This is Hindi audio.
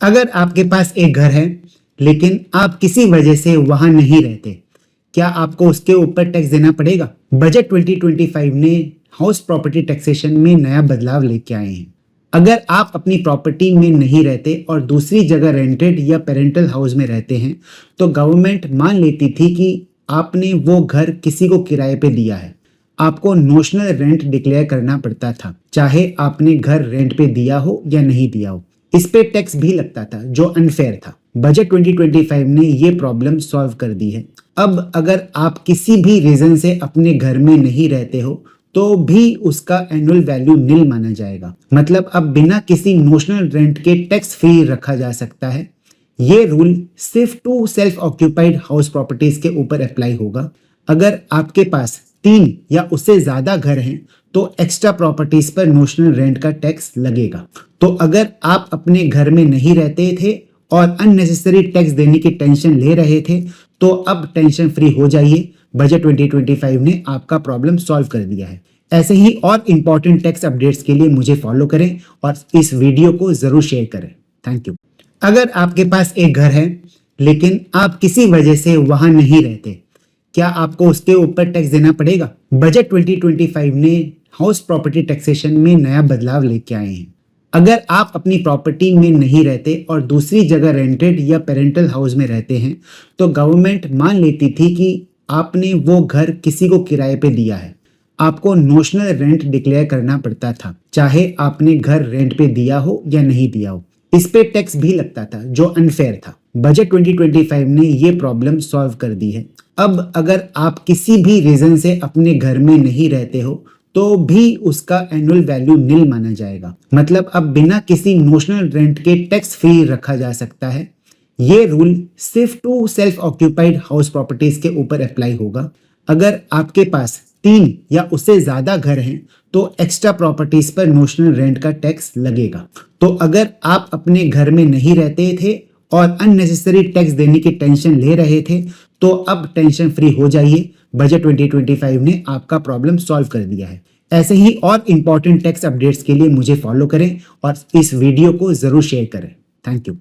अगर आपके पास एक घर है लेकिन आप किसी वजह से वहां नहीं रहते, क्या आपको उसके ऊपर टैक्स देना पड़ेगा? बजट 2025 ने हाउस प्रॉपर्टी टैक्सेशन में नया बदलाव लेके आए हैं। अगर आप अपनी प्रॉपर्टी में नहीं रहते और दूसरी जगह रेंटेड या पेरेंटल हाउस में रहते हैं, तो गवर्नमेंट मान लेती थी कि आपने वो घर किसी को किराए पे दिया है। आपको नोशनल रेंट डिक्लेयर करना पड़ता था, चाहे आपने घर रेंट पे दिया हो या नहीं दिया हो। इस पे टैक्स भी लगता था, जो अनफेयर था। बजट 2025 ने ये प्रॉब्लम सॉल्व कर दी है। अब अगर आप किसी भी रीजन से अपने घर में नहीं रहते हो, तो भी उसका एनुअल वैल्यू नील माना जाएगा। मतलब अब बिना किसी नोशनल रेंट के टैक्स फ्री रखा जा सकता है। ये रूल सिर्फ to self occupied house properties के ऊपर अप्लाई होगा। अगर आपके पास 3 या उससे ज्यादा घर हैं, तो एक्स्ट्रा प्रॉपर्टीज पर नोशनल रेंट का टैक्स लगेगा। तो अगर आप अपने घर में नहीं रहते थे और अननेसेसरी टैक्स देने की टेंशन ले रहे थे, तो अब टेंशन फ्री हो जाइए। बजट 2025 ने आपका प्रॉब्लम सॉल्व कर दिया है। ऐसे ही और इंपॉर्टेंट टैक्स अपडेट्स के लिए मुझे फॉलो करें और इस वीडियो को जरूर शेयर करें। Thank you. अगर आपके पास एक घर है लेकिन आप किसी वजह से वहां नहीं रहते, क्या आपको उसके ऊपर टैक्स देना पड़ेगा? बजट 2025 ने हाउस प्रॉपर्टी टैक्सेशन में नया बदलाव लेके आए हैं। अगर आप अपनी प्रॉपर्टी में नहीं रहते और दूसरी जगह रेंटेड या पेरेंटल हाउस में रहते हैं, तो गवर्नमेंट मान लेती थी कि आपने वो घर किसी को किराए पे दिया है। आपको नोशनल रेंट डिक्लेयर करना पड़ता था, चाहे आपने घर रेंट पे दिया हो या नहीं दिया हो। इस पे टैक्स भी लगता था, जो अनफेयर था। बजट 2025 ने ये प्रॉब्लम सॉल्व कर दी है। अब अगर आप किसी भी रीजन से अपने घर में नहीं रहते हो, तो भी उसका एनुअल वैल्यू नील माना जाएगा। मतलब अब बिना किसी नोशनल रेंट के टैक्स फ्री रखा जा सकता है। ये रूल सिर्फ to self occupied house properties के ऊपर अप्लाई होगा। अगर आपके पास 3 या उससे ज्यादा घर हैं, तो एक्स्ट्रा प्रॉपर्टीज पर नोशनल रेंट का टैक्स लगेगा। तो अगर आप अपने घर में नहीं रहते थे और अननेसेसरी टैक्स देने की टेंशन ले रहे थे, तो अब टेंशन फ्री हो जाइए। बजट 2025 ने आपका प्रॉब्लम सॉल्व कर दिया है। ऐसे ही और इंपॉर्टेंट टैक्स अपडेट्स के लिए मुझे फॉलो करें और इस वीडियो को जरूर शेयर करें। Thank you.